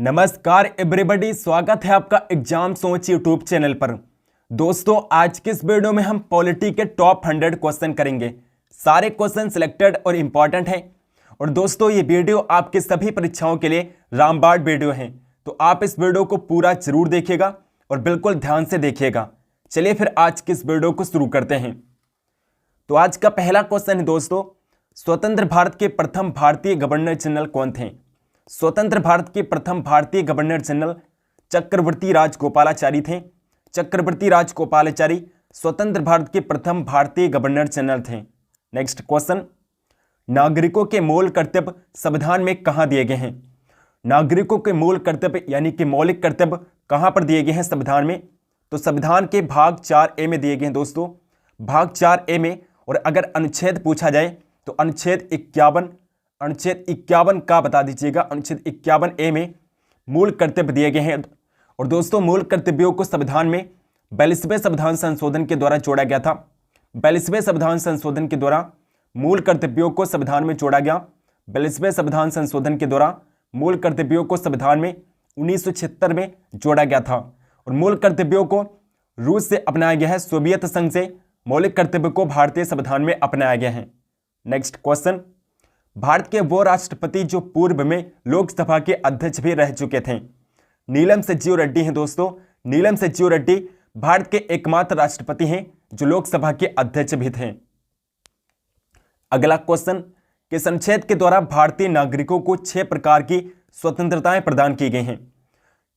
नमस्कार एवरीबॉडी, स्वागत है आपका एग्जाम सोच यूट्यूब चैनल पर। दोस्तों, आज की इस वीडियो में हम पॉलिटी के टॉप 100 क्वेश्चन करेंगे। सारे क्वेश्चन सिलेक्टेड और इंपॉर्टेंट हैं। और दोस्तों, ये वीडियो आपके सभी परीक्षाओं के लिए रामबाण वीडियो है, तो आप इस वीडियो को पूरा जरूर देखिएगा और बिल्कुल ध्यान से देखिएगा। चलिए फिर आज की इस वीडियो को शुरू करते हैं। तो आज का पहला क्वेश्चन है दोस्तों, स्वतंत्र भारत के प्रथम भारतीय गवर्नर जनरल कौन थे? स्वतंत्र भारत के प्रथम भारतीय गवर्नर जनरल चक्रवर्ती राजगोपालाचारी थे। चक्रवर्ती राजगोपालाचारी स्वतंत्र भारत के प्रथम भारतीय गवर्नर जनरल थे। नेक्स्ट क्वेश्चन, नागरिकों के मूल कर्तव्य संविधान में कहां दिए गए हैं? नागरिकों के मूल कर्तव्य यानी कि मौलिक कर्तव्य कहां पर दिए गए हैं संविधान में? तो संविधान के भाग 4A में दिए गए हैं दोस्तों, भाग 4A में। और अगर अनुच्छेद पूछा जाए तो अनुच्छेद 51 का बता दीजिएगा। अनुच्छेद 51A में मूल कर्तव्य दिए गए हैं। और दोस्तों, मूल कर्तव्यों को संविधान में 42वें संविधान संशोधन के द्वारा जोड़ा गया था। 42वें संविधान संशोधन के द्वारा मूल कर्तव्यों को संविधान में जोड़ा गया। 42वें संविधान संशोधन के द्वारा मूल कर्तव्यों को संविधान में 1976 में जोड़ा गया था। और मूल कर्तव्यों को रूस से अपनाया गया है, सोवियत संघ से मौलिक कर्तव्य को भारतीय संविधान में अपनाया गया है। नेक्स्ट क्वेश्चन, भारत के वो राष्ट्रपति जो पूर्व में लोकसभा के अध्यक्ष भी रह चुके थे? नीलम संजीव रेड्डी हैं दोस्तों। नीलम संजीव रेड्डी भारत के एकमात्र राष्ट्रपति हैं जो लोकसभा के अध्यक्ष भी थे। अगला क्वेश्चन, किस अनुच्छेद के द्वारा भारतीय नागरिकों को 6 प्रकार की स्वतंत्रताएं प्रदान की गई हैं?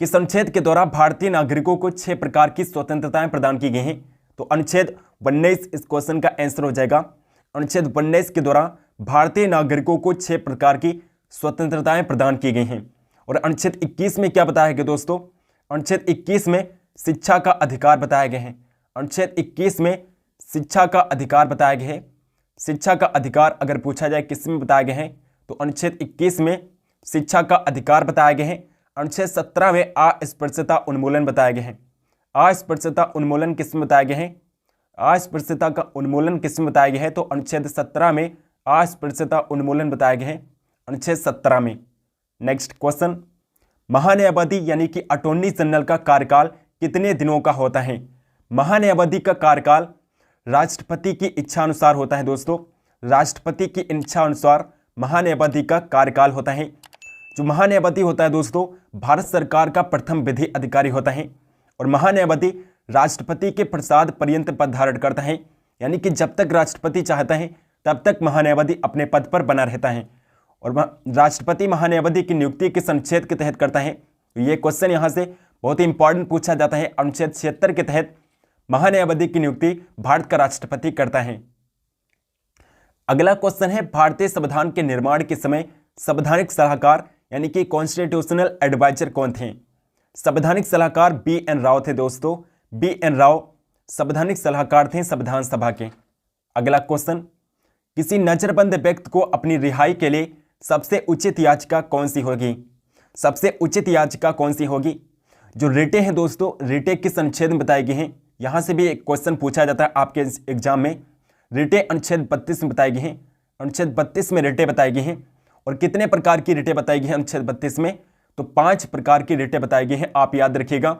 किस अनुच्छेद के द्वारा भारतीय नागरिकों को 6 प्रकार की स्वतंत्रताएं प्रदान की गई हैं? तो अनुच्छेद 19 इस क्वेश्चन का आंसर हो जाएगा। अनुच्छेद 19 के द्वारा भारतीय नागरिकों को 6 प्रकार की स्वतंत्रताएं प्रदान की गई हैं। और अनुच्छेद 21 में क्या बताया गया दोस्तों? अनुच्छेद 21 में शिक्षा का अधिकार बताया गया है। अनुच्छेद 21 में शिक्षा का अधिकार बताया गया है। शिक्षा का अधिकार अगर पूछा जाए किस में बताया गया है तो अनुच्छेद 21 में शिक्षा का अधिकार बताया गया है। अनुच्छेद 17 में अस्पृश्यता उन्मूलन बताया गया है। अस्पृश्यता उन्मूलन किस में बताया गया है? अस्पृश्यता का उन्मूलन किस में बताया गया है? तो अनुच्छेद 17 में अस्पृश्यता उन्मूलन बताया गया है, अनुच्छेद 17 में। नेक्स्ट क्वेश्चन, महान्यायवादी यानी कि अटॉर्नी जनरल का कार्यकाल कितने दिनों का होता है? महान्यायवादी का कार्यकाल राष्ट्रपति की इच्छा अनुसार होता है दोस्तों। राष्ट्रपति की इच्छा अनुसार महान्यायवादी का कार्यकाल होता है। जो महान्यायवादी होता है दोस्तों, भारत सरकार का प्रथम विधि अधिकारी होता है। और महान्यायवादी राष्ट्रपति के प्रसाद पर्यंत पद धारण करता है, यानी कि जब तक राष्ट्रपति चाहता है तब तक महान्यायवादी अपने पद पर बना रहता है। और राष्ट्रपति महान्यायवादी की नियुक्ति किस अनुच्छेद के तहत करता है? तो ये क्वेश्चन यहाँ से बहुत ही इंपॉर्टेंट पूछा जाता है। अनुच्छेद 76 के तहत महान्यायवादी की नियुक्ति भारत का राष्ट्रपति करता है। अगला क्वेश्चन है, भारतीय संविधान के निर्माण के समय संवैधानिक सलाहकार यानी कि कॉन्स्टिट्यूशनल एडवाइजर कौन थे? संवैधानिक सलाहकार BN राव थे दोस्तों। BN राव संवैधानिक सलाहकार थे संविधान सभा के। अगला क्वेश्चन, किसी नजरबंद व्यक्ति को अपनी रिहाई के लिए सबसे उचित याचिका कौन सी होगी? सबसे उचित याचिका कौन सी होगी? जो रिटें हैं दोस्तों, रिटें किस अनुच्छेद में बताई गई हैं? यहाँ से भी एक क्वेश्चन पूछा जाता है आपके एग्जाम में। रिटें अनुच्छेद 32 में बताई गई हैं। अनुच्छेद 32 में रिटें बताई गई हैं। और कितने प्रकार की रिटें बताई गई हैं अनुच्छेद 32 में? तो 5 प्रकार की रिटें बताई गई हैं, आप याद रखिएगा।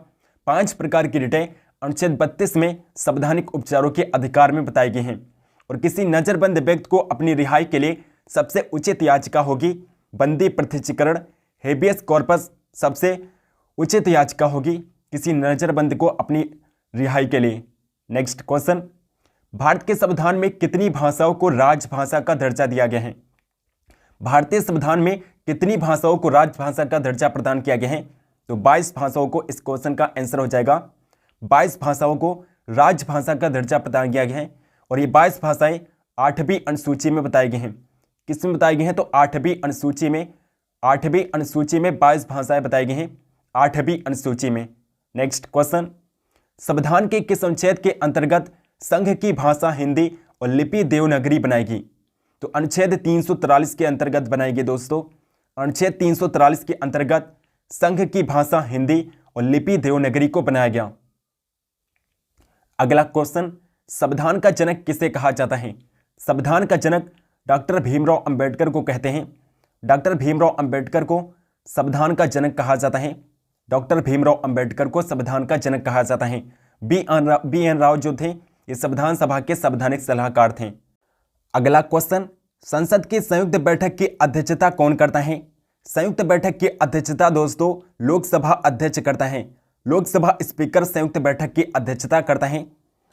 5 प्रकार की रिटें अनुच्छेद 32 में संवैधानिक उपचारों के अधिकार में बताई गई हैं। और किसी नजरबंद व्यक्ति को अपनी रिहाई के लिए सबसे उचित याचिका होगी बंदी प्रत्यक्षीकरण, हेबियस कॉर्पस सबसे उचित याचिका होगी किसी नजरबंद को अपनी रिहाई के लिए। नेक्स्ट क्वेश्चन, भारत के संविधान में कितनी भाषाओं को राजभाषा का दर्जा दिया गया है? भारतीय संविधान में कितनी भाषाओं को राजभाषा का दर्जा प्रदान किया गया है? तो 22 भाषाओं को इस क्वेश्चन का आंसर हो जाएगा। 22 भाषाओं को राजभाषा का दर्जा प्रदान किया गया है। और ये 22 भाषाएं 8वीं अनुसूची में बताई गई हैं। किस में बताई गई हैं? तो 8वीं अनुसूची में। 8वीं अनुसूची में 22 भाषाएं बताई गई हैं, 8वीं अनुसूची में। नेक्स्ट क्वेश्चन, संविधान के किस अनुच्छेद के अंतर्गत संघ की भाषा हिंदी और लिपि देवनागरी बनाएगी? तो अनुच्छेद 343 के अंतर्गत बनाएगी दोस्तों। अनुच्छेद 343 के अंतर्गत संघ की भाषा हिंदी और लिपि देवनागरी को बनाया गया। अगला क्वेश्चन, संविधान का जनक किसे कहा जाता है? संविधान का जनक डॉक्टर भीमराव अंबेडकर को कहते हैं। डॉक्टर भीमराव अंबेडकर को संविधान का जनक कहा जाता है? डॉक्टर भीमराव अंबेडकर को संविधान का जनक कहा जाता है। बी एन राव जो थे ये संविधान सभा के संवैधानिक सलाहकार थे। अगला क्वेश्चन, संसद की संयुक्त बैठक की अध्यक्षता कौन करता है? संयुक्त बैठक की अध्यक्षता दोस्तों लोकसभा अध्यक्ष करता है। लोकसभा स्पीकर संयुक्त बैठक की अध्यक्षता करता है।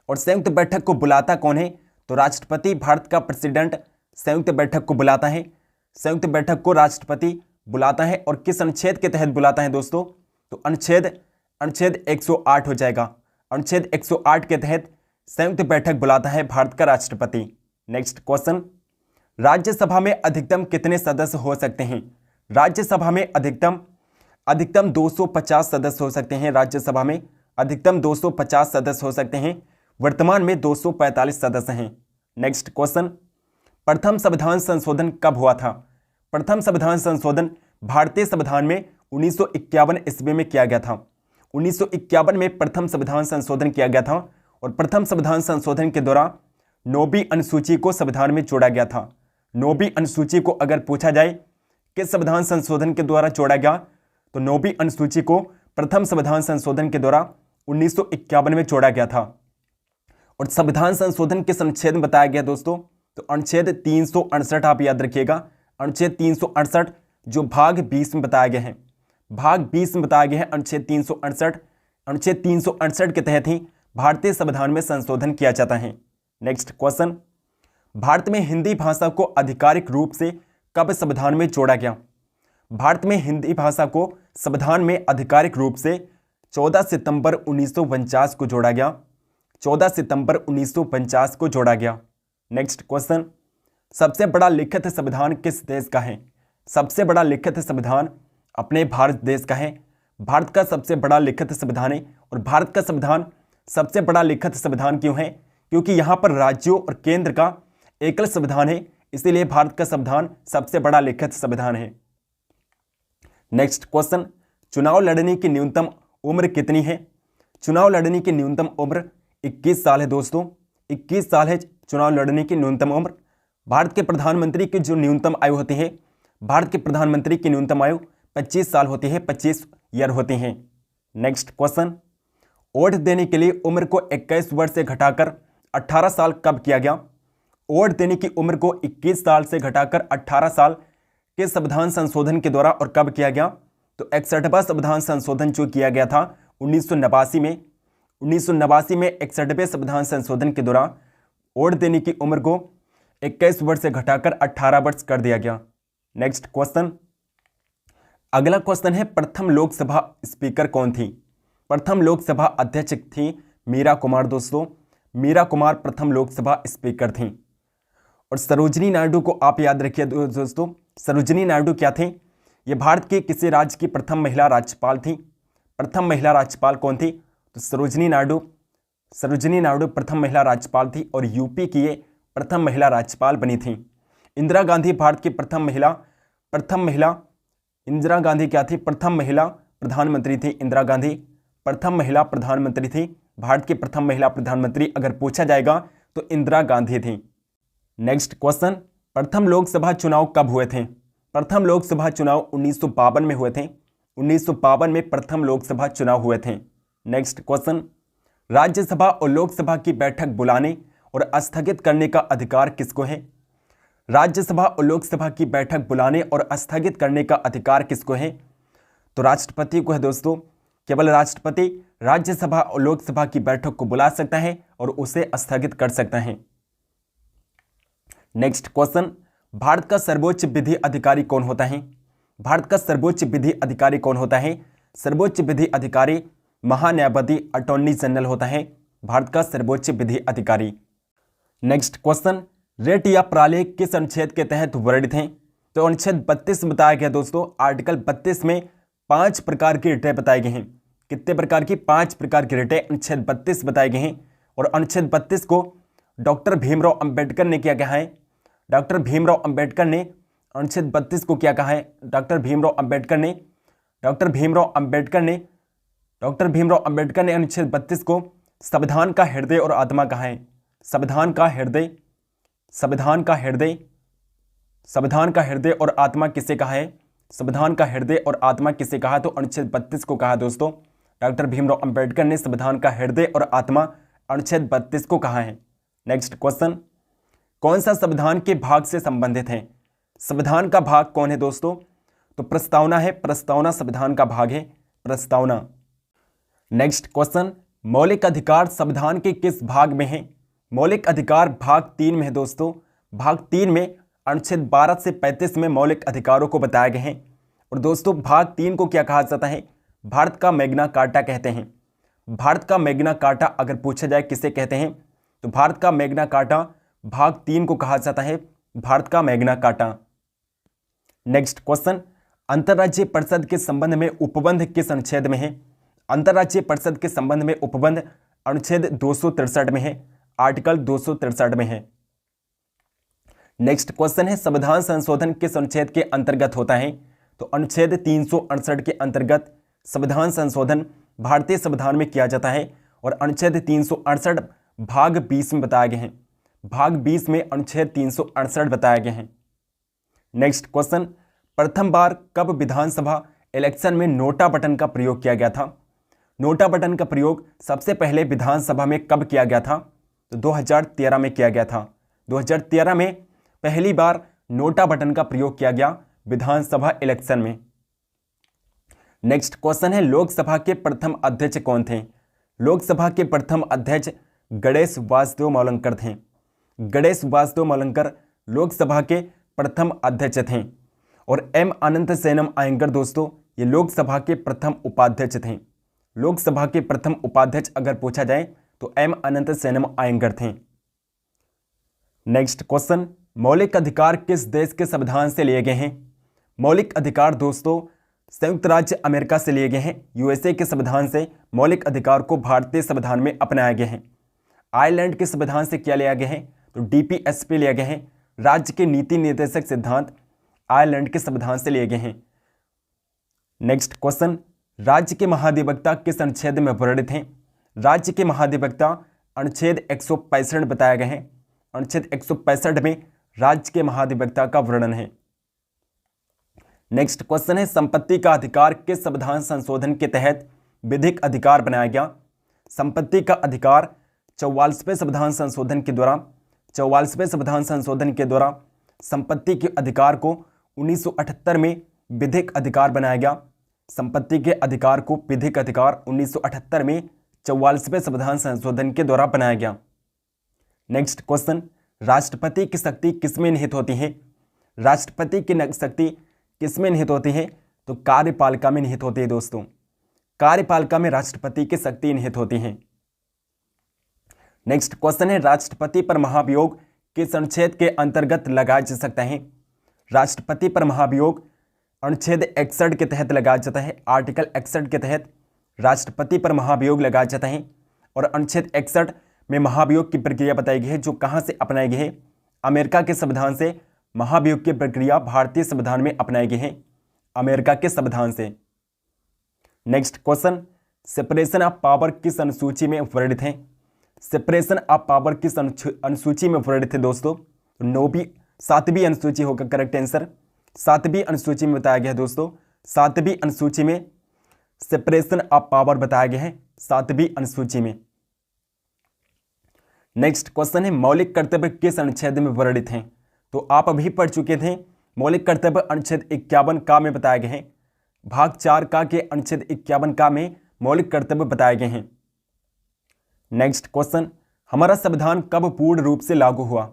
और संयुक्त बैठक को बुलाता कौन है? तो राष्ट्रपति, भारत का प्रेसिडेंट संयुक्त बैठक को बुलाता है। संयुक्त बैठक को राष्ट्रपति बुलाता है। और किस अनुच्छेद के तहत बुलाता है दोस्तों? तो अनुच्छेद 108 हो जाएगा। अनुच्छेद 108 के तहत संयुक्त बैठक बुलाता है भारत का राष्ट्रपति। नेक्स्ट क्वेश्चन, राज्यसभा में अधिकतम कितने सदस्य हो सकते हैं? राज्यसभा में अधिकतम 250 सदस्य हो सकते हैं। राज्यसभा में अधिकतम 250 सदस्य हो सकते हैं। वर्तमान में 245 सदस्य हैं। नेक्स्ट क्वेश्चन, प्रथम संविधान संशोधन कब हुआ था? प्रथम संविधान संशोधन भारतीय संविधान में 1951 ईस्वी में किया गया था। 1951 में प्रथम संविधान संशोधन किया गया था। और प्रथम संविधान संशोधन के दौरान 9वीं अनुसूची को संविधान में जोड़ा गया था। 9वीं अनुसूची को अगर पूछा जाए किस संविधान संशोधन के द्वारा जोड़ा गया, तो 9वीं अनुसूची को प्रथम संविधान संशोधन के द्वारा 1951 में जोड़ा गया था। और संविधान संशोधन किस अनुच्छेद में बताया गया दोस्तों? तो अनुच्छेद 368 आप याद रखिएगा। अनुच्छेद 368 जो भाग 20 में बताया गया है, भाग 20 में बताया गया है अनुच्छेद 368। अनुच्छेद 368 के तहत ही भारतीय संविधान में संशोधन किया जाता है। नेक्स्ट क्वेश्चन, भारत में हिंदी भाषा को आधिकारिक रूप से कब संविधान में जोड़ा गया? भारत में हिंदी भाषा को संविधान में आधिकारिक रूप से 14 सितंबर 1949 को जोड़ा गया। 14 सितंबर 1950 को जोड़ा गया। नेक्स्ट क्वेश्चन, सबसे बड़ा लिखित संविधान किस देश का है? सबसे बड़ा लिखित संविधान अपने भारत देश का है। भारत का सबसे बड़ा लिखित संविधान है। और भारत का संविधान सबसे बड़ा लिखित संविधान क्यों है? क्योंकि यहाँ पर राज्यों और केंद्र का एकल संविधान है, इसीलिए भारत का संविधान सबसे बड़ा लिखित संविधान है। नेक्स्ट क्वेश्चन, चुनाव लड़ने की न्यूनतम उम्र कितनी है? चुनाव लड़ने की न्यूनतम उम्र 21 साल है दोस्तों। 21 साल है चुनाव लड़ने की न्यूनतम उम्र। भारत के प्रधानमंत्री की जो न्यूनतम आयु होती है, भारत के प्रधानमंत्री की न्यूनतम आयु 25 साल होती है, 25 ईयर होती हैं। नेक्स्ट क्वेश्चन, वोट देने के लिए उम्र को 21 वर्ष से घटाकर 18 साल कब किया गया? वोट देने की उम्र को 21 साल से घटाकर 18 साल के संविधान संशोधन के द्वारा और कब किया गया? तो 61वां संविधान संशोधन जो किया गया था 1989 में। 1989 में 61वें संविधान संशोधन के दौरान वोट देने की उम्र को 21 वर्ष से घटाकर 18 वर्ष कर दिया गया। नेक्स्ट क्वेश्चन, अगला क्वेश्चन है प्रथम लोकसभा स्पीकर कौन थी? प्रथम लोकसभा अध्यक्ष थी मीरा कुमार दोस्तों। मीरा कुमार प्रथम लोकसभा स्पीकर थी। और सरोजिनी नायडू को आप याद रखिए दोस्तों। सरोजिनी नायडू क्या थे? ये भारत के किसी राज्य की प्रथम महिला राज्यपाल थी। प्रथम महिला राज्यपाल कौन थी? तो सरोजिनी नायडू प्रथम महिला राज्यपाल थी। और यूपी की ये प्रथम महिला राज्यपाल बनी थी। इंदिरा गांधी भारत की प्रथम महिला इंदिरा गांधी क्या थी? प्रथम महिला प्रधानमंत्री थी। इंदिरा गांधी प्रथम महिला प्रधानमंत्री थी। भारत की प्रथम महिला प्रधानमंत्री अगर पूछा जाएगा तो इंदिरा गांधी थी। नेक्स्ट क्वेश्चन, प्रथम लोकसभा चुनाव कब हुए थे? प्रथम लोकसभा चुनाव 1952 में हुए थे। 1952 में प्रथम लोकसभा चुनाव हुए थे। नेक्स्ट क्वेश्चन, राज्यसभा और लोकसभा की बैठक बुलाने और स्थगित करने का अधिकार किसको है? राज्यसभा और लोकसभा की बैठक बुलाने और स्थगित करने का अधिकार किसको है? तो राष्ट्रपति को है दोस्तों। केवल राष्ट्रपति राज्यसभा और लोकसभा की बैठक को बुला सकता है और उसे स्थगित कर सकता है। नेक्स्ट क्वेश्चन, भारत का सर्वोच्च विधि अधिकारी कौन होता है? भारत का सर्वोच्च विधि अधिकारी कौन होता है? सर्वोच्च विधि अधिकारी महान्यायपति अटॉर्नी जनरल होता है, भारत का सर्वोच्च विधि अधिकारी। नेक्स्ट क्वेश्चन, रेट या प्रालेख किस अनुच्छेद के तहत वर्णित हैं? तो अनुच्छेद 32 में बताया गया दोस्तों। आर्टिकल 32 में 5 प्रकार की रेटें बताए गए हैं। कितने प्रकार की? 5 प्रकार की रेटें अनुच्छेद 32 बताए गए हैं। और अनुच्छेद 32 को डॉक्टर भीमराव अंबेडकर ने क्या कहा है? डॉक्टर भीमराव अंबेडकर ने अनुच्छेद 32 को क्या कहा है? डॉक्टर भीमराव अंबेडकर ने अनुच्छेद 32 को संविधान का हृदय और आत्मा कहा है। संविधान का हृदय और आत्मा किसे कहा है? संविधान का हृदय और आत्मा किसे कहा? तो अनुच्छेद 32 को कहा दोस्तों। डॉक्टर भीमराव अंबेडकर ने संविधान का हृदय और आत्मा अनुच्छेद 32 को कहा है। नेक्स्ट क्वेश्चन, कौन सा संविधान के भाग से संबंधित है? संविधान का भाग कौन है दोस्तों? तो प्रस्तावना है। प्रस्तावना संविधान का भाग है, प्रस्तावना। नेक्स्ट क्वेश्चन, मौलिक अधिकार संविधान के किस भाग में है? मौलिक अधिकार भाग 3 में है दोस्तों। भाग 3 में अनुच्छेद 12 से 35 में मौलिक अधिकारों को बताया गए हैं। और दोस्तों भाग 3 को क्या कहा जाता है? भारत का मैग्ना कार्टा कहते हैं। भारत का मैग्ना कार्टा अगर पूछा जाए किसे कहते हैं, तो भारत का मैग्ना कार्टा भाग 3 को कहा जाता है, भारत का मैग्ना कार्टा। नेक्स्ट क्वेश्चन, अंतर्राज्यीय परिषद के संबंध में उपबंध किस अनुच्छेद में है? अंतर्राज्यीय परिषद के संबंध में उपबंध अनुच्छेद 263 में है, आर्टिकल 263 में है। नेक्स्ट क्वेश्चन है, संविधान संशोधन किस अनुच्छेद के अंतर्गत होता है? तो अनुच्छेद 368 के अंतर्गत संविधान संशोधन भारतीय संविधान में किया जाता है। और अनुच्छेद 368 भाग 20 में बताए गए हैं। भाग 20 में अनुच्छेद 368 बताए गए हैं। नेक्स्ट क्वेश्चन, प्रथम बार कब विधानसभा इलेक्शन में नोटा बटन का प्रयोग किया गया था? नोटा बटन का प्रयोग सबसे पहले विधानसभा में कब किया गया था? तो 2013 में किया गया था। 2013 में पहली बार नोटा बटन का प्रयोग किया गया विधानसभा इलेक्शन में। नेक्स्ट क्वेश्चन है, लोकसभा के प्रथम अध्यक्ष कौन थे? लोकसभा के प्रथम अध्यक्ष गणेश वासुदेव मोलंकर थे। गणेश वासुदेव मोलंकर लोकसभा के प्रथम अध्यक्ष थे। और एम अनंत सेनम अयंगर दोस्तों ये लोकसभा के प्रथम उपाध्यक्ष थे। लोकसभा के प्रथम उपाध्यक्ष अगर पूछा जाए तो एम अनंत सेनम अयंगर थे। नेक्स्ट क्वेश्चन, मौलिक अधिकार किस देश के संविधान से लिए गए हैं? मौलिक अधिकार दोस्तों संयुक्त राज्य अमेरिका से लिए गए हैं। यूएसए के संविधान से मौलिक अधिकार को भारतीय संविधान में अपनाया गया है। आयरलैंड के संविधान से क्या लिया गया है? तो डीपीएसपी लिया गया है। राज्य के नीति निर्देशक सिद्धांत आयरलैंड के संविधान से लिए गए हैं। नेक्स्ट क्वेश्चन, राज्य के महाधिवक्ता किस अनुच्छेद में वर्णित हैं? राज्य के महाधिवक्ता अनुच्छेद 165 बताया गया है। अनुच्छेद 165 में राज्य के महाधिवक्ता का वर्णन है। नेक्स्ट क्वेश्चन है, संपत्ति का अधिकार किस संविधान संशोधन के तहत विधिक अधिकार बनाया गया? संपत्ति का अधिकार 44वें संविधान संशोधन के द्वारा 44वें संविधान संशोधन के द्वारा संपत्ति के अधिकार को 1978 में विधिक अधिकार बनाया गया। संपत्ति के अधिकार को विधिक अधिकार 1978 में 44वें संविधान संशोधन के द्वारा बनाया गया। नेक्स्ट क्वेश्चन, राष्ट्रपति की शक्ति किसमें निहित होती है? राष्ट्रपति की शक्ति किसमें निहित होती है? तो कार्यपालिका में निहित होती है दोस्तों। कार्यपालिका में राष्ट्रपति की शक्ति निहित होती है। नेक्स्ट क्वेश्चन है, राष्ट्रपति पर महाभियोग किस अनुच्छेद के अंतर्गत लगाया जा सकता है? राष्ट्रपति पर महाभियोग अनुच्छेद 61 के तहत लगाया जाता है। आर्टिकल 61 के तहत राष्ट्रपति पर महाभियोग लगाया जाता है। और अनुच्छेद 61 में महाभियोग की प्रक्रिया बताई गई है जो कहां से अपनाई गई है? अमेरिका के संविधान से महाभियोग की प्रक्रिया भारतीय संविधान में अपनाई गई है, अमेरिका के संविधान से। Next question, separation of power किस अनुसूची में वर्णित है? सेपरेशन ऑफ पावर किस अनुसूची में वर्णित है दोस्तों? 7वीं अनुसूची होगा करेक्ट आंसर। 7वीं अनुसूची में बताया गया है दोस्तों। 7वीं अनुसूची में सेपरेशन ऑफ पावर बताया गया है, 7वीं अनुसूची में। नेक्स्ट क्वेश्चन है, मौलिक कर्तव्य किस अनुच्छेद में वर्णित हैं? तो आप अभी पढ़ चुके थे। मौलिक कर्तव्य अनुच्छेद 51 का में बताए गए हैं। भाग 4 का के अनुच्छेद 51 का में मौलिक कर्तव्य बताए गए हैं। नेक्स्ट क्वेश्चन, हमारा संविधान कब पूर्ण रूप से लागू हुआ?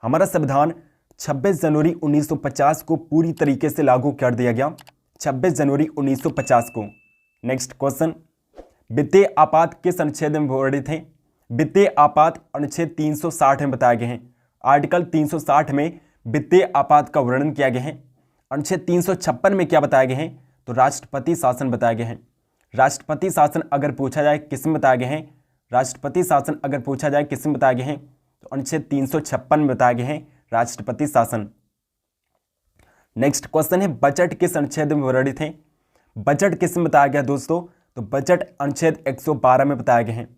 हमारा संविधान 26 जनवरी 1950 को पूरी तरीके से लागू कर दिया गया, 26 जनवरी 1950 को। नेक्स्ट क्वेश्चन, वित्तीय आपात किस अनुच्छेद में वर्णित है? वित्तीय आपात अनुच्छेद 360 में बताए गए हैं। आर्टिकल 360 में वित्तीय आपात का वर्णन किया गया है। अनुच्छेद 356 में क्या बताया गया है? तो राष्ट्रपति शासन बताया गया है। राष्ट्रपति शासन अगर पूछा जाए किस में बताया गया है? राष्ट्रपति शासन अगर पूछा जाए किस में बताया गया है? तो अनुच्छेद 356 में बताया गया है राष्ट्रपति शासन। नेक्स्ट क्वेश्चन है, बजट किस अनुच्छेद में वर्णित है? बजट किस में बताया गया दोस्तों? तो बजट अनुच्छेद 112 में बताया गया है।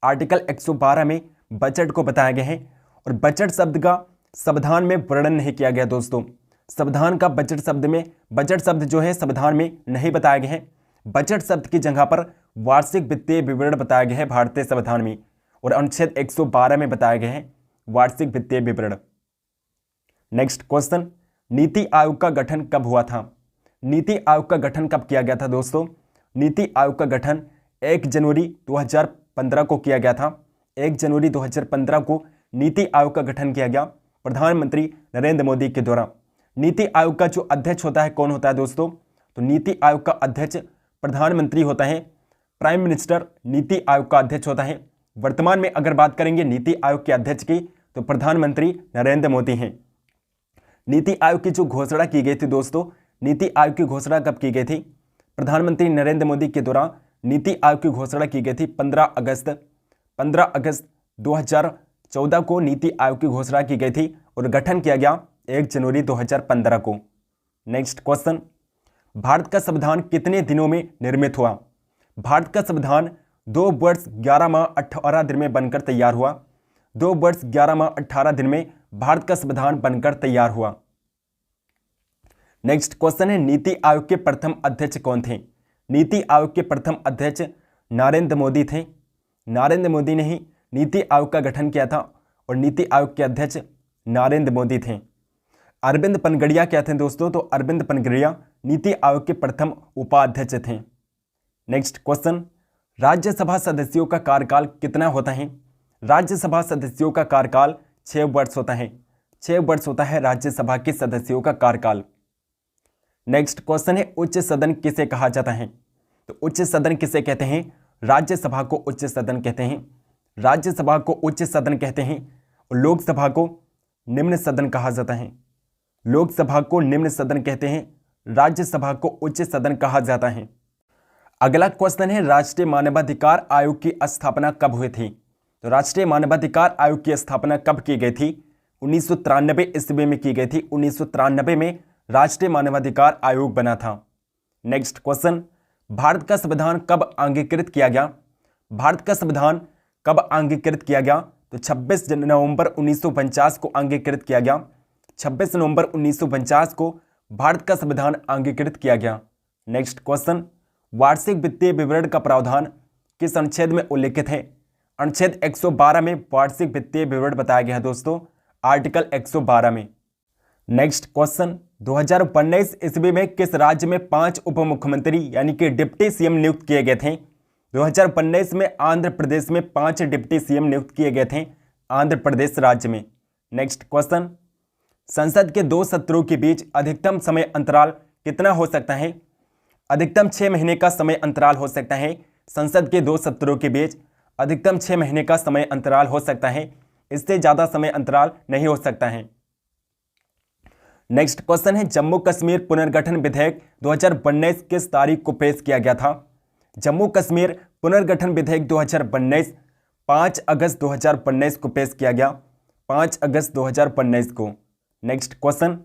आर्टिकल 112 में बजट को बताया गया है। और बजट शब्द का संविधान में वर्णन नहीं किया गया दोस्तों। संविधान का बजट शब्द में, बजट शब्द जो है संविधान में नहीं बताया गया है। बजट शब्द की जगह पर वार्षिक वित्तीय विवरण बताया गया है भारतीय संविधान में, और अनुच्छेद 112 में बताया गया है वार्षिक वित्तीय विवरण। नेक्स्ट क्वेश्चन, नीति आयोग का गठन कब हुआ था? नीति आयोग का गठन कब किया गया था दोस्तों? नीति आयोग का गठन 1 जनवरी 2015 को किया गया था। 1 जनवरी 2015 को नीति आयोग का गठन किया गया प्रधानमंत्री नरेंद्र मोदी के द्वारा। नीति आयोग का जो अध्यक्ष होता है कौन होता है दोस्तों? तो नीति आयोग का अध्यक्ष प्रधानमंत्री होता है, प्राइम मिनिस्टर नीति आयोग का अध्यक्ष होता है। वर्तमान में अगर बात करेंगे नीति आयोग के अध्यक्ष की तो प्रधानमंत्री नरेंद्र मोदी हैं। नीति आयोग की जो घोषणा की गई थी दोस्तों, नीति आयोग की घोषणा कब की गई थी? प्रधानमंत्री नरेंद्र मोदी के द्वारा नीति आयोग की घोषणा की गई थी 15 अगस्त 2014 को नीति आयोग की घोषणा की गई थी और गठन किया गया 1 जनवरी 2015 को। नेक्स्ट क्वेश्चन, भारत का संविधान कितने दिनों में निर्मित हुआ? भारत का संविधान 2 वर्ष 11 माह 18 दिन में बनकर तैयार हुआ। 2 वर्ष 11 माह 18 दिन में भारत का संविधान बनकर तैयार हुआ। नेक्स्ट क्वेश्चन है, नीति आयोग के प्रथम अध्यक्ष कौन थे? नीति आयोग के प्रथम अध्यक्ष नरेंद्र मोदी थे। नरेंद्र मोदी ने ही नीति आयोग का गठन किया था और नीति आयोग के अध्यक्ष नरेंद्र मोदी थे। अरविंद पनगड़िया क्या थे दोस्तों? तो अरविंद पनगड़िया नीति आयोग के प्रथम उपाध्यक्ष थे। नेक्स्ट क्वेश्चन, राज्यसभा सदस्यों का कार्यकाल कितना होता है? राज्यसभा सदस्यों का कार्यकाल 6 वर्ष होता है। 6 वर्ष होता है राज्यसभा के सदस्यों का कार्यकाल। नेक्स्ट क्वेश्चन है, उच्च सदन किसे कहा जाता है? तो उच्च सदन किसे कहते हैं? राज्यसभा को उच्च सदन कहते हैं। राज्यसभा को उच्च सदन कहते हैं और लोकसभा को निम्न सदन कहा जाता है। लोकसभा को निम्न सदन कहते हैं, राज्यसभा को उच्च सदन कहा जाता है। अगला क्वेश्चन है, राष्ट्रीय मानवाधिकार आयोग की स्थापना कब हुई थी? तो राष्ट्रीय मानवाधिकार आयोग की स्थापना कब की गई थी? 1993 ईस्वी में की गई थी। 1993 में राष्ट्रीय मानवाधिकार आयोग बना था। नेक्स्ट क्वेश्चन, भारत का संविधान कब अंगीकृत किया गया? भारत का संविधान कब अंगीकृत किया गया? तो 26 नवंबर 1949 को अंगीकृत किया गया। 26 नवंबर 1949 को भारत का संविधान अंगीकृत किया गया। नेक्स्ट क्वेश्चन, वार्षिक वित्तीय विवरण का प्रावधान किस अनुच्छेद में उल्लिखित है? अनुच्छेद 112 में वार्षिक वित्तीय विवरण बताया गया है दोस्तों, आर्टिकल 112 में। नेक्स्ट क्वेश्चन, 2019 ईस्वी में किस राज्य में 5 उप मुख्यमंत्री यानी कि डिप्टी सीएम नियुक्त किए गए थे? 2019 में आंध्र प्रदेश में 5 डिप्टी सीएम नियुक्त किए गए थे, आंध्र प्रदेश राज्य में। नेक्स्ट क्वेश्चन, संसद के 2 सत्रों के बीच अधिकतम समय अंतराल कितना हो सकता है? अधिकतम 6 महीने का समय अंतराल हो सकता है। संसद के 2 सत्रों के बीच अधिकतम 6 महीने का समय अंतराल हो सकता है, इससे ज़्यादा समय अंतराल नहीं हो सकता है। नेक्स्ट क्वेश्चन है, जम्मू कश्मीर पुनर्गठन विधेयक 2019 किस तारीख को पेश किया गया था? जम्मू कश्मीर पुनर्गठन विधेयक 2019 5 अगस्त 2019 को पेश किया गया, 5 अगस्त 2019 को। नेक्स्ट क्वेश्चन,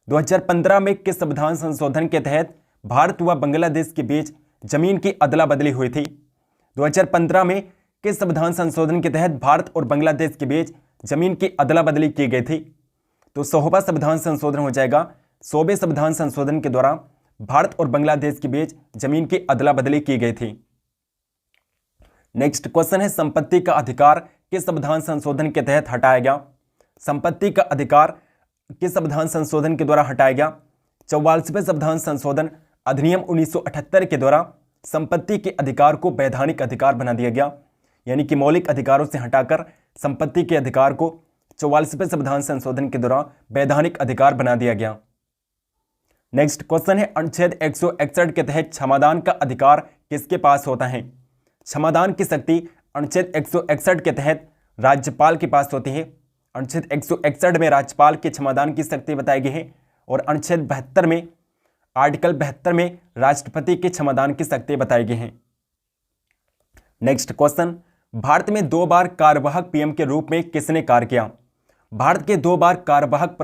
2015 में किस संविधान संशोधन के तहत भारत व बांग्लादेश के बीच जमीन की अदला बदली हुई थी? 2015 में किस संविधान संशोधन के तहत भारत और बांग्लादेश के बीच जमीन की अदला बदली की गई थी? तो 100वां संविधान संशोधन हो जाएगा। 100वें संविधान संशोधन के द्वारा भारत और बांग्लादेश के बीच जमीन की अदला बदली की गई थी। नेक्स्ट क्वेश्चन है, संपत्ति का अधिकार किस संविधान संशोधन के तहत हटाया गया? संपत्ति का अधिकार किस संविधान संशोधन के द्वारा हटाया गया? 44वें संविधान संशोधन अधिनियम 1978 के द्वारा संपत्ति के अधिकार को वैधानिक अधिकार बना दिया गया, यानी कि मौलिक अधिकारों से हटाकर संपत्ति के अधिकार को 44वें संविधान संशोधन के द्वारा वैधानिक अधिकार बना दिया गया। नेक्स्ट क्वेश्चन है, अनुच्छेद 161 के तहत क्षमादान का अधिकार किसके पास होता है? क्षमादान की शक्ति अनुच्छेद 161 के तहत राज्यपाल के पास होती है। अनुच्छेद 161 में राज्यपाल के क्षमादान की शक्ति बताई गई है और अनुच्छेद 72 में, आर्टिकल 72 में राष्ट्रपति के क्षमादान की शक्ति बताई गई है। नेक्स्ट क्वेश्चन, भारत में 2 बार कार्यवाहक पीएम के रूप में किसने कार्य किया? भारत के 2 बार कार्यवाहक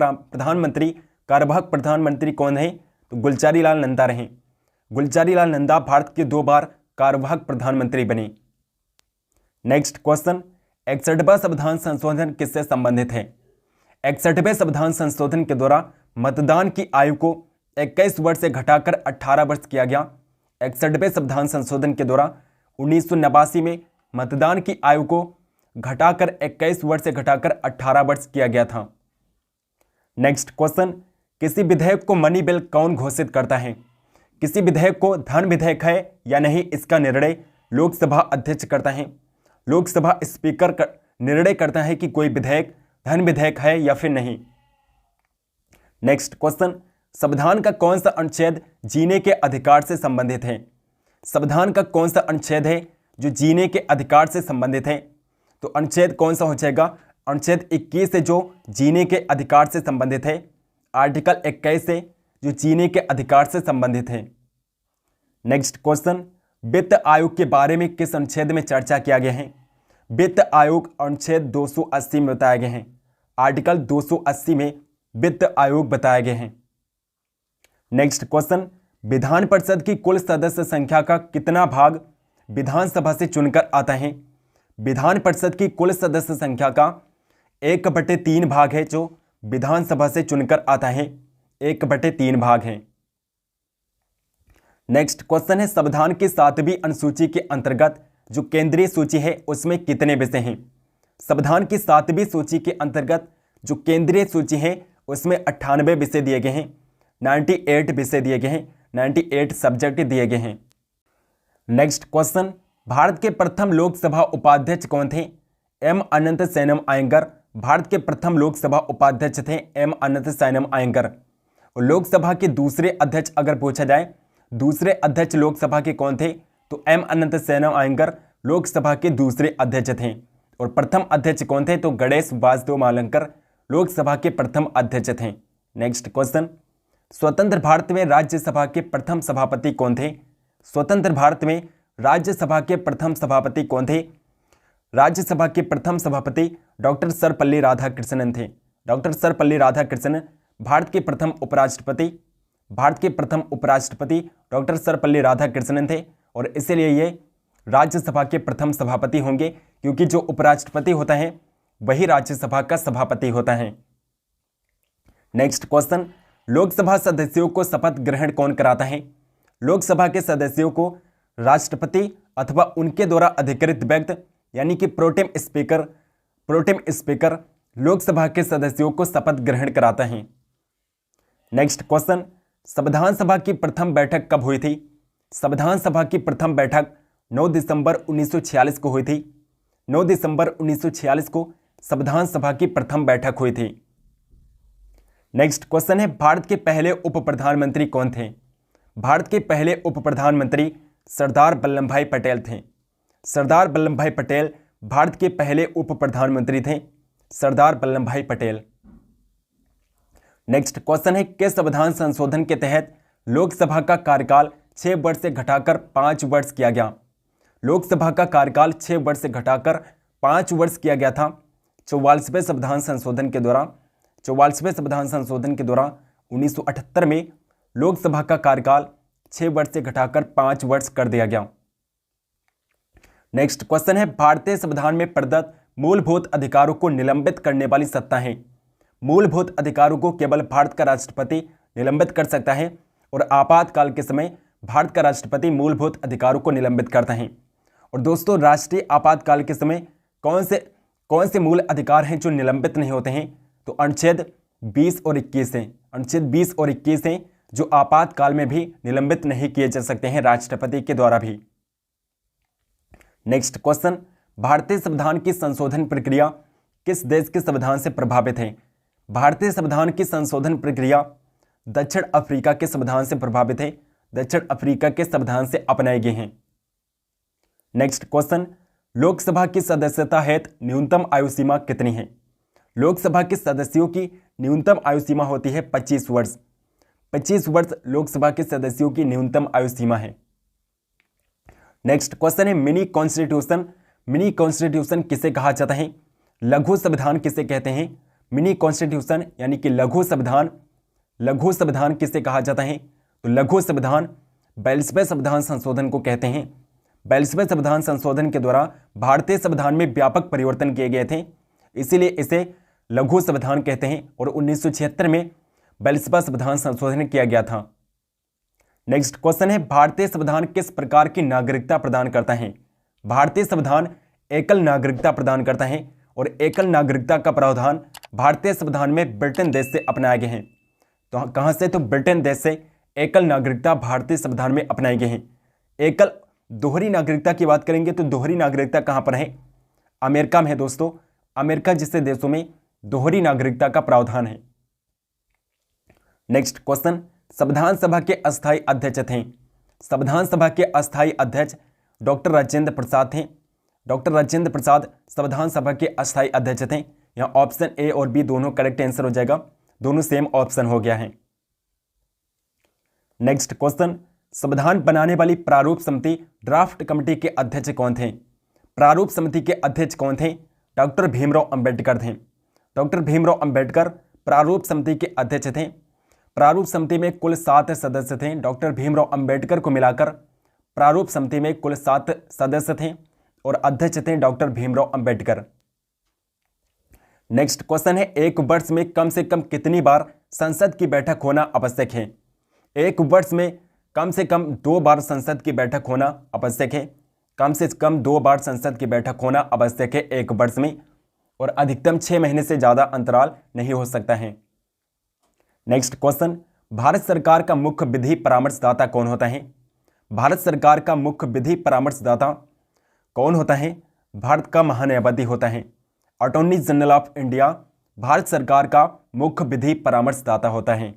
प्रधानमंत्री कौन है? तो गुलजारी लाल नंदा रहे। गुलजारी लाल नंदा भारत के 2 बार कार्यवाहक प्रधानमंत्री बने। नेक्स्ट क्वेश्चन, 61वां संविधान संशोधन किससे संबंधित है? 61वें संविधान संशोधन के द्वारा मतदान की आयु को 21 वर्ष से घटाकर 18 वर्ष किया गया। 61वें संविधान संशोधन के द्वारा 1989 में मतदान की आयु को घटाकर 21 वर्ष से घटाकर 18 वर्ष किया गया था। नेक्स्ट क्वेश्चन, किसी विधेयक को मनी बिल कौन घोषित करता है? किसी विधेयक को धन विधेयक है या नहीं, इसका निर्णय लोकसभा अध्यक्ष करता है। लोकसभा स्पीकर निर्णय करता है कि कोई विधेयक धन विधेयक है या फिर नहीं। नेक्स्ट क्वेश्चन, संविधान का कौन सा अनुच्छेद जीने के अधिकार से संबंधित है? संविधान का कौन सा अनुच्छेद है जो जीने के अधिकार से संबंधित है? तो अनुच्छेद कौन सा हो जाएगा? अनुच्छेद 21 है जो जीने के अधिकार से संबंधित है। आर्टिकल 21 है जो जीने के अधिकार से संबंधित है। नेक्स्ट क्वेश्चन, वित्त आयोग के बारे में किस अनुच्छेद में चर्चा किया गया है? वित्त आयोग अनुच्छेद 280 में बताए गए हैं। आर्टिकल 280 में वित्त आयोग बताए गए हैं। नेक्स्ट क्वेश्चन, विधान परिषद की कुल सदस्य संख्या का कितना भाग विधानसभा से चुनकर आता है? विधान परिषद की कुल सदस्य संख्या का 1/3 भाग है जो विधानसभा से चुनकर आता है। 1/3 भाग है। नेक्स्ट क्वेश्चन है, संविधान की 7वीं अनुसूची के अंतर्गत जो केंद्रीय सूची है उसमें कितने विषय हैं? संविधान की 7वीं सूची के अंतर्गत जो केंद्रीय सूची है उसमें 98 विषय दिए गए हैं। 98 विषय दिए गए हैं। 98 सब्जेक्ट दिए गए हैं। नेक्स्ट क्वेश्चन, भारत के प्रथम लोकसभा उपाध्यक्ष कौन थे? एम अनंत सैनम अयंगर भारत के प्रथम लोकसभा उपाध्यक्ष थे। एम अनंत सैनम अयंगर। और लोकसभा के दूसरे अध्यक्ष अगर पूछा जाए, दूसरे अध्यक्ष लोकसभा के कौन थे? तो एम अनंत सैनम अयंगर लोकसभा के दूसरे अध्यक्ष थे। और प्रथम अध्यक्ष कौन थे? तो गणेश वासुदेव मावलंकर लोकसभा के प्रथम अध्यक्ष थे। नेक्स्ट क्वेश्चन, स्वतंत्र भारत में राज्यसभा के प्रथम सभापति कौन थे? स्वतंत्र भारत में राज्यसभा के प्रथम सभापति कौन थे? राज्यसभा के प्रथम सभापति डॉक्टर सर्वपल्ली राधाकृष्णन थे। डॉक्टर सर्वपल्ली राधाकृष्णन भारत के प्रथम उपराष्ट्रपति डॉक्टर सर्वपल्ली राधाकृष्णन थे। और इसीलिए ये राज्यसभा के प्रथम सभापति होंगे, क्योंकि जो उपराष्ट्रपति होता है वही राज्यसभा का सभापति होता है। नेक्स्ट क्वेश्चन, लोकसभा सदस्यों को शपथ ग्रहण कौन कराता है? लोकसभा के सदस्यों को राष्ट्रपति अथवा उनके द्वारा अधिकृत व्यक्ति यानी कि प्रोटेम स्पीकर लोकसभा के सदस्यों को शपथ ग्रहण कराता है। नेक्स्ट क्वेश्चन, संविधान सभा की प्रथम बैठक कब हुई थी? संविधान सभा की प्रथम बैठक 9 दिसंबर 1946 को हुई थी। 9 दिसंबर 1946 को संविधान सभा की प्रथम बैठक हुई थी। नेक्स्ट क्वेश्चन है, भारत के पहले उप प्रधानमंत्री कौन थे? भारत के पहले उप प्रधानमंत्री सरदार वल्लभ भाई पटेल थे। सरदार वल्लभ भाई पटेल भारत के पहले उप प्रधानमंत्री थे। सरदार वल्लभ भाई पटेल। नेक्स्ट क्वेश्चन है, किस संविधान संशोधन के तहत लोकसभा का कार्यकाल 6 वर्ष से घटाकर 5 वर्ष किया गया? लोकसभा का कार्यकाल 6 वर्ष से घटाकर 5 वर्ष किया गया था। 44वें संविधान संशोधन के द्वारा 1978 में लोकसभा का कार्यकाल 6 वर्ष से घटाकर 5 वर्ष कर दिया गया। नेक्स्ट क्वेश्चन है, भारतीय संविधान में प्रदत्त मूलभूत अधिकारों को निलंबित करने वाली सत्ता है। मूलभूत अधिकारों को केवल भारत का राष्ट्रपति निलंबित कर सकता है और आपातकाल के समय भारत का राष्ट्रपति मूलभूत अधिकारों को निलंबित करता है। और दोस्तों, राष्ट्रीय आपातकाल के समय कौन से मूल अधिकार हैं जो निलंबित नहीं होते हैं? तो अनुच्छेद 20 और 21 हैं। अनुच्छेद 20 और 21 हैं जो आपातकाल में भी निलंबित नहीं किए जा सकते हैं राष्ट्रपति के द्वारा भी। नेक्स्ट क्वेश्चन, भारतीय संविधान की संशोधन प्रक्रिया किस देश के संविधान से प्रभावित है? भारतीय संविधान की संशोधन प्रक्रिया दक्षिण अफ्रीका के संविधान से प्रभावित है। दक्षिण अफ्रीका के संविधान से अपनाए गए हैं। नेक्स्ट क्वेश्चन, लोकसभा की सदस्यता हेतु न्यूनतम आयु सीमा कितनी है? लोकसभा के सदस्यों की न्यूनतम आयु सीमा होती है 25 वर्ष। 25 वर्ष लोकसभा के सदस्यों की न्यूनतम आयु सीमा है। नेक्स्ट क्वेश्चन है, मिनी कॉन्स्टिट्यूशन। मिनी कॉन्स्टिट्यूशन किसे कहा जाता है? लघु संविधान किसे कहते हैं? मिनी कॉन्स्टिट्यूशन यानी कि लघु संविधान किसे कहा जाता है? तो लघु संविधान 42वें संविधान संशोधन को कहते हैं। 42वें संविधान संशोधन के द्वारा भारतीय संविधान में व्यापक परिवर्तन किए गए थे, इसीलिए इसे लघु संविधान कहते हैं। और 1976 में 42वां संविधान संशोधन किया गया था। नेक्स्ट क्वेश्चन है, भारतीय संविधान किस प्रकार की नागरिकता प्रदान करता है? भारतीय संविधान एकल नागरिकता प्रदान करता है और एकल नागरिकता का प्रावधान भारतीय संविधान में ब्रिटेन देश से अपनाए गए हैं। तो कहां से? तो ब्रिटेन देश से एकल नागरिकता भारतीय संविधान में अपनाए गए हैं। एकल दोहरी नागरिकता की बात करेंगे तो दोहरी नागरिकता कहां पर है? अमेरिका में है दोस्तों। अमेरिका जैसे देशों में दोहरी नागरिकता का प्रावधान है। नेक्स्ट क्वेश्चन, संविधान सभा के अस्थायी अध्यक्ष थे? संविधान सभा के अस्थायी अध्यक्ष डॉक्टर राजेंद्र प्रसाद थे। डॉक्टर राजेंद्र प्रसाद संविधान सभा के अस्थायी अध्यक्ष थे। यहाँ ऑप्शन ए और बी दोनों करेक्ट आंसर हो जाएगा, दोनों सेम ऑप्शन हो गया है। नेक्स्ट क्वेश्चन, संविधान बनाने वाली प्रारूप समिति ड्राफ्ट कमेटी के अध्यक्ष कौन थे? प्रारूप समिति के अध्यक्ष कौन थे? डॉक्टर भीमराव अंबेडकर थे। डॉक्टर भीमराव अंबेडकर प्रारूप समिति के अध्यक्ष थे। प्रारूप समिति में कुल 7 सदस्य थे। डॉक्टर भीमराव अंबेडकर को मिलाकर प्रारूप समिति में कुल 7 सदस्य थे और अध्यक्ष थे doctor Bhimrao Ambedkar. Next question है, एक वर्ष में कम से कम कितनी बार संसद की बैठक होना आवश्यक है? एक वर्ष में कम से कम 2 बार संसद की बैठक होना आवश्यक है। कम से कम 2 बार संसद की बैठक होना आवश्यक है एक वर्ष में, और अधिकतम 6 महीने से ज़्यादा अंतराल नहीं हो सकता है। नेक्स्ट क्वेश्चन, भारत सरकार का मुख्य विधि परामर्शदाता कौन होता है? भारत सरकार का मुख्य विधि परामर्शदाता कौन होता है? भारत का महान्यायवादी होता है। Attorney general of India Bharat सरकार का मुख्य विधि परामर्शदाता होता है।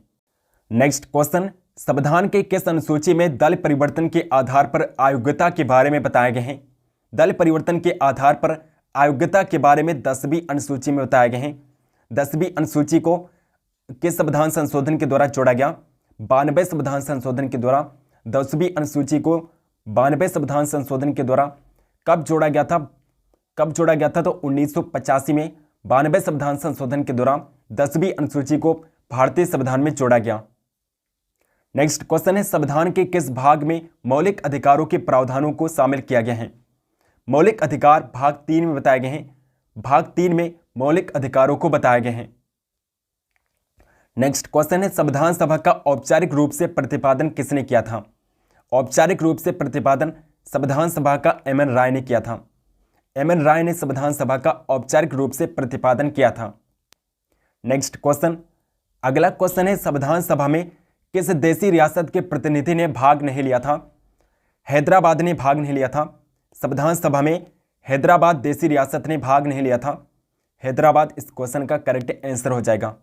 नेक्स्ट क्वेश्चन, संविधान के किस अनुसूची में दल परिवर्तन के आधार पर अयोग्यता के बारे में बताए गए हैं? दल परिवर्तन के आधार पर अयोग्यता के बारे में 10वीं अनुसूची में बताए गए हैं। 10वीं अनुसूची को किस संविधान संशोधन के द्वारा जोड़ा गया? 92 संविधान संशोधन के द्वारा 10वीं अनुसूची को 92 संविधान संशोधन के द्वारा कब जोड़ा गया था? तो 1985 में 92 संविधान संशोधन के द्वारा 10वीं अनुसूची को भारतीय संविधान में जोड़ा गया। नेक्स्ट क्वेश्चन है, संविधान के किस भाग में मौलिक अधिकारों के प्रावधानों को शामिल किया गया है? मौलिक अधिकार भाग 3 में बताए गए हैं। भाग 3 में मौलिक अधिकारों को बताए गए हैं। नेक्स्ट क्वेश्चन है, संविधान सभा का औपचारिक रूप से प्रतिपादन किसने किया था? औपचारिक रूप से प्रतिपादन संविधान सभा का एम.एन. राय ने किया था। एम.एन. राय ने संविधान सभा का औपचारिक रूप से प्रतिपादन किया था। नेक्स्ट क्वेश्चन, अगला क्वेश्चन है, संविधान सभा में किस देशी रियासत के प्रतिनिधि ने भाग नहीं लिया था? हैदराबाद ने भाग नहीं लिया था। संविधान सभा में हैदराबाद देशी रियासत ने भाग नहीं लिया था। हैदराबाद इस क्वेश्चन का करेक्ट आंसर हो जाएगा।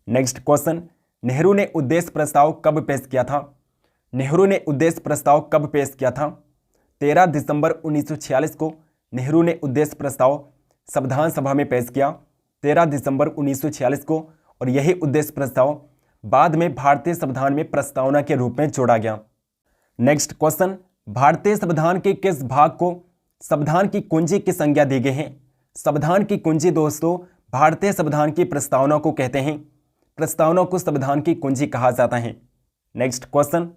नेक्स्ट क्वेश्चन, नेहरू ने उद्देश्य प्रस्ताव कब पेश किया था? नेहरू ने उद्देश्य प्रस्ताव कब पेश किया था? 13 दिसंबर 1946 को नेहरू ने उद्देश्य प्रस्ताव संविधान सभा में पेश किया। 13 दिसंबर 1946 को, और यही उद्देश्य प्रस्ताव बाद में भारतीय संविधान में प्रस्तावना के रूप में जोड़ा गया। नेक्स्ट क्वेश्चन, भारतीय संविधान के किस भाग को संविधान की कुंजी की संज्ञा दी गई है? संविधान की कुंजी दोस्तों भारतीय संविधान की प्रस्तावना को कहते हैं। प्रस्तावना को संविधान की कुंजी कहा जाता है। नेक्स्ट क्वेश्चन,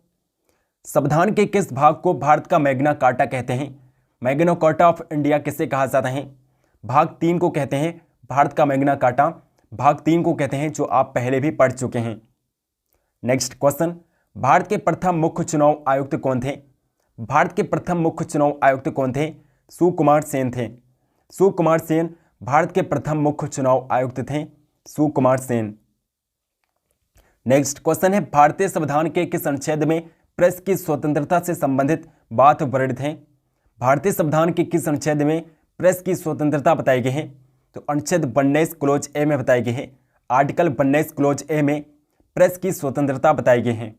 संविधान के किस भाग को भारत का मैग्ना कार्टा कहते हैं? मैग्ना कार्टा ऑफ इंडिया किसे कहा जाता है? भाग 3 को कहते हैं भारत का मैग्ना कार्टा। भाग 3 को कहते हैं, जो आप पहले भी पढ़ चुके हैं। नेक्स्ट क्वेश्चन, भारत के प्रथम मुख्य चुनाव आयुक्त कौन थे? भारत के प्रथम मुख्य चुनाव आयुक्त कौन थे? सुकुमार सेन थे। सुकुमार सेन भारत के प्रथम मुख्य चुनाव आयुक्त थे। सुकुमार सेन। नेक्स्ट क्वेश्चन है, भारतीय संविधान के किस अनुच्छेद में प्रेस की स्वतंत्रता से संबंधित बात वर्णित है? भारतीय संविधान के किस अनुच्छेद में प्रेस की स्वतंत्रता बताई गई है? तो अनुच्छेद 92 क्लोज ए में बताई गई है। आर्टिकल 92 क्लोज ए में प्रेस की स्वतंत्रता बताई गई है।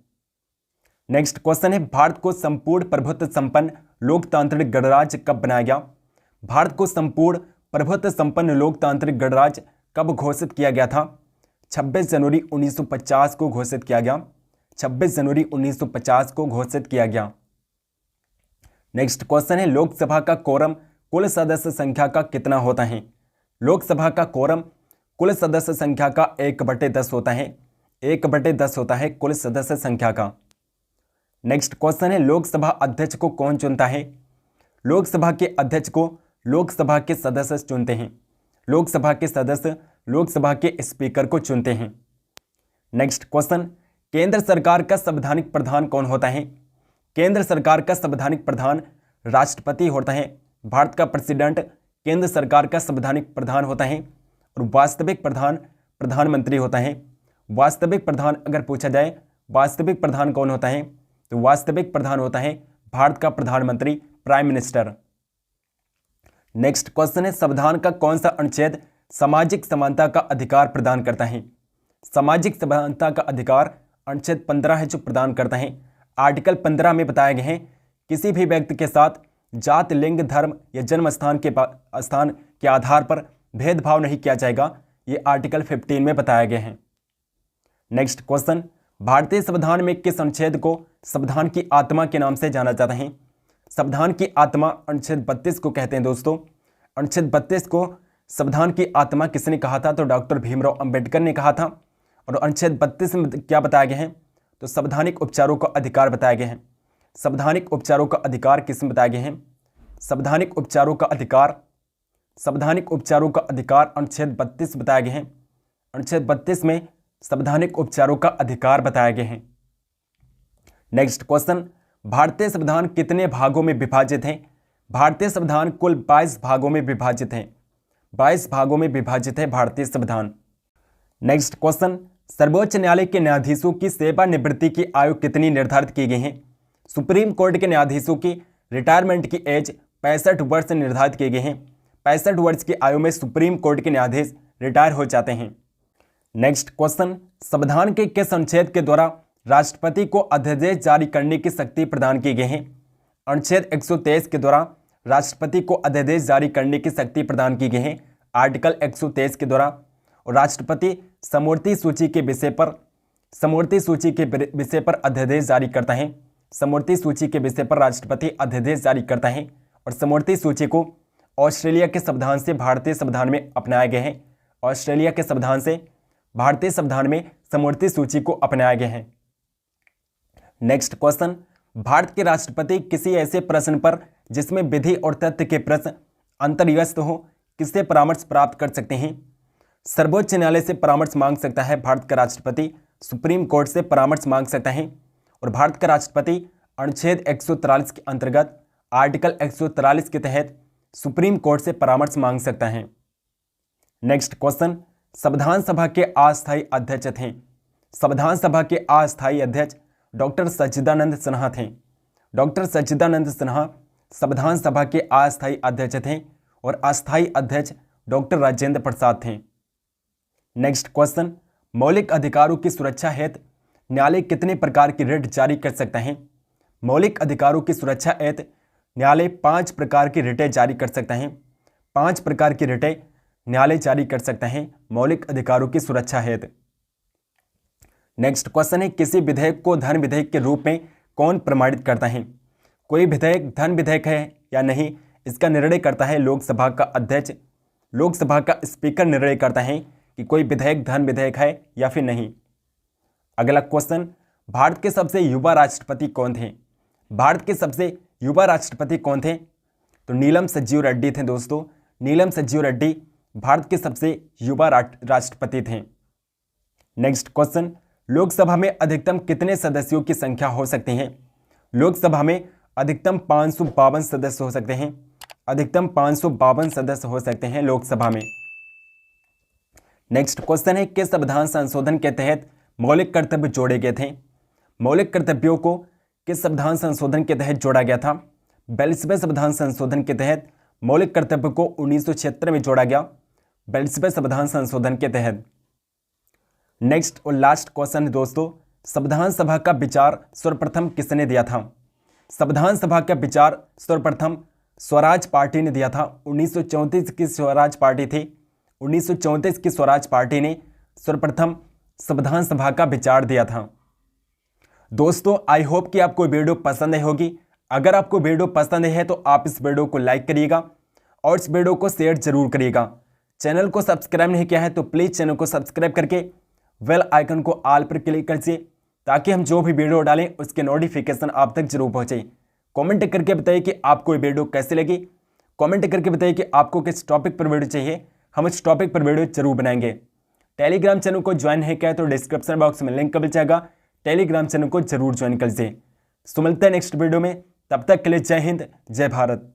नेक्स्ट क्वेश्चन है, भारत को संपूर्ण प्रभुत्व संपन्न लोकतांत्रिक गणराज्य कब बनाया गया? भारत को संपूर्ण प्रभुत्व संपन्न लोकतांत्रिक गणराज्य कब घोषित किया गया था? 26 जनवरी 1950 को घोषित किया गया। 26 जनवरी 1950 को घोषित किया गया। नेक्स्ट क्वेश्चन है, लोकसभा का कोरम कुल सदस्य संख्या का कितना होता है? लोकसभा का कोरम कुल सदस्य संख्या का 1/10 होता है। 1/10 होता है कुल सदस्य संख्या का। नेक्स्ट क्वेश्चन है, लोकसभा अध्यक्ष को कौन चुनता है? लोकसभा के अध्यक्ष को लोकसभा के सदस्य चुनते हैं। लोकसभा के सदस्य लोकसभा के स्पीकर को चुनते हैं। नेक्स्ट क्वेश्चन, केंद्र सरकार का संवैधानिक प्रधान कौन होता है? केंद्र सरकार का संवैधानिक प्रधान राष्ट्रपति होता है। भारत का प्रेसिडेंट केंद्र सरकार का संवैधानिक प्रधान होता है और वास्तविक प्रधान प्रधानमंत्री होता है। वास्तविक प्रधान अगर पूछा जाए वास्तविक प्रधान कौन होता है, तो वास्तविक प्रधान होता है भारत का प्रधानमंत्री, प्राइम मिनिस्टर। नेक्स्ट क्वेश्चन है, संविधान का कौन सा अनुच्छेद सामाजिक समानता का अधिकार प्रदान करता है? सामाजिक समानता का अधिकार अनुच्छेद 15 है जो प्रदान करता है। आर्टिकल 15 में बताया गया है किसी भी व्यक्ति के साथ जात, लिंग, धर्म या जन्म स्थान के आधार पर भेदभाव नहीं किया जाएगा। ये आर्टिकल 15 में बताया गया है। नेक्स्ट क्वेश्चन, भारतीय संविधान में किस अनुच्छेद को संविधान की आत्मा के नाम से जाना जाता है? संविधान की आत्मा अनुच्छेद 32 को कहते हैं दोस्तों। अनुच्छेद 32 को संविधान की आत्मा किसने कहा था? तो डॉक्टर भीमराव अंबेडकर ने कहा था। और अनुच्छेद 32 में क्या बताया गया है? तो संवैधानिक उपचारों का अधिकार बताया गया है। संवैधानिक उपचारों का अधिकार किसमें बताया गया है? संवैधानिक उपचारों का अधिकार, संवैधानिक उपचारों का अधिकार अनुच्छेद 32 बताया गया है। अनुच्छेद 32 में संवैधानिक उपचारों का अधिकार बताया गया है। नेक्स्ट क्वेश्चन, भारतीय संविधान कितने भागों में विभाजित है? भारतीय संविधान कुल 22 भागों में विभाजित है। 22 भागों में विभाजित है भारतीय संविधान। नेक्स्ट क्वेश्चन, सर्वोच्च न्यायालय के न्यायाधीशों की सेवानिवृत्ति की आयु कितनी निर्धारित की गई है? सुप्रीम कोर्ट के न्यायाधीशों की रिटायरमेंट की एज 65 वर्ष निर्धारित किए गए हैं। 65 वर्ष की आयु में सुप्रीम कोर्ट के न्यायाधीश रिटायर हो जाते हैं। नेक्स्ट क्वेश्चन, संविधान के किस अनुच्छेद के द्वारा राष्ट्रपति को अध्यादेश जारी करने की शक्ति प्रदान की गई है? अनुच्छेद 123 के द्वारा राष्ट्रपति को अध्यादेश जारी करने की शक्ति प्रदान की गई है। आर्टिकल 123 के द्वारा। और राष्ट्रपति समवर्ती सूची के विषय पर अध्यादेश जारी करता है। समवर्ती सूची के विषय पर राष्ट्रपति अध्यादेश जारी करता है। और समवर्ती सूची को ऑस्ट्रेलिया के संविधान से भारतीय संविधान में अपनाया गया है। ऑस्ट्रेलिया के संविधान से भारतीय संविधान में समवर्ती सूची को अपनाया गया है। नेक्स्ट क्वेश्चन, भारत के राष्ट्रपति किसी ऐसे प्रश्न पर जिसमें विधि और तथ्य के प्रश्न अंतर्गत हो किससे परामर्श प्राप्त कर सकते हैं? सर्वोच्च न्यायालय से परामर्श मांग सकता है भारत का राष्ट्रपति। सुप्रीम कोर्ट से परामर्श मांग सकता है। और भारत का राष्ट्रपति अनुच्छेद 143 के अंतर्गत आर्टिकल 143 के तहत सुप्रीम कोर्ट से परामर्श मांग सकता है। नेक्स्ट क्वेश्चन, संविधान सभा के अस्थायी अध्यक्ष थे। संविधान सभा के अस्थायी अध्यक्ष डॉक्टर सच्चिदानंद सिन्हा थे। डॉक्टर सच्चिदानंद सिन्हा संविधान सभा के अस्थायी अध्यक्ष थे और अस्थायी अध्यक्ष डॉक्टर राजेंद्र प्रसाद थे। नेक्स्ट क्वेश्चन, मौलिक अधिकारों की सुरक्षा हेतु न्यायालय कितने प्रकार की रिट जारी कर सकता है? मौलिक अधिकारों की सुरक्षा हेतु न्यायालय 5 प्रकार की रिटें जारी कर सकता है। 5 प्रकार की रिटें न्यायालय जारी कर सकता है मौलिक अधिकारों की सुरक्षा हेतु। नेक्स्ट क्वेश्चन है, किसी विधेयक को धन विधेयक के रूप में कौन प्रमाणित करता है? कोई विधेयक धन विधेयक है या नहीं, इसका निर्णय करता है लोकसभा का अध्यक्ष। लोकसभा का स्पीकर निर्णय करता है कि कोई विधेयक धन विधेयक है या फिर नहीं। अगला क्वेश्चन, भारत के सबसे युवा राष्ट्रपति कौन थे? भारत के सबसे युवा राष्ट्रपति कौन थे? तो नीलम संजीव रेड्डी थे दोस्तों। नीलम संजीव रेड्डी भारत के सबसे युवा राष्ट्रपति थे। नेक्स्ट क्वेश्चन, लोकसभा में अधिकतम कितने सदस्यों की संख्या हो सकती है? लोकसभा में अधिकतम 552 सदस्य हो सकते हैं। अधिकतम 552 सदस्य हो सकते हैं लोकसभा में। नेक्स्ट क्वेश्चन है, किस संविधान संशोधन के तहत मौलिक कर्तव्य जोड़े गए थे? मौलिक कर्तव्यों को किस संविधान संशोधन के तहत जोड़ा गया था? 42वें संविधान संशोधन के तहत मौलिक कर्तव्य को 1976 में जोड़ा गया। 42वें संविधान संशोधन के तहत। नेक्स्ट और लास्ट क्वेश्चन है दोस्तों, संविधान सभा का विचार सर्वप्रथम किसने दिया था? संविधान सभा का विचार सर्वप्रथम स्वराज पार्टी ने दिया था। 1934 की स्वराज पार्टी थी। 1934 की स्वराज पार्टी ने सर्वप्रथम संविधान सभा का विचार दिया था। दोस्तों आई होप कि आपको वीडियो पसंद आई होगी। अगर आपको वीडियो पसंद है तो आप इस वीडियो को लाइक करिएगा और इस वीडियो को शेयर जरूर करिएगा। चैनल को सब्सक्राइब नहीं किया है तो प्लीज़ चैनल को सब्सक्राइब करके बेल आइकन को ऑल पर क्लिक कीजिए ताकि हम जो भी वीडियो डालें उसके नोटिफिकेशन आप तक जरूर पहुंचे। कमेंट करके बताइए कि आपको ये वीडियो कैसी लगी। कमेंट करके बताइए कि आपको किस टॉपिक पर वीडियो चाहिए, हम इस टॉपिक पर वीडियो जरूर बनाएंगे। टेलीग्राम चैनल को ज्वाइन है क्या तो डिस्क्रिप्शन बॉक्स में लिंक मिल जाएगा, टेलीग्राम चैनल को जरूर ज्वाइन कर लीजिए। तो मिलते हैं नेक्स्ट वीडियो में, तब तक के लिए जय हिंद जय भारत।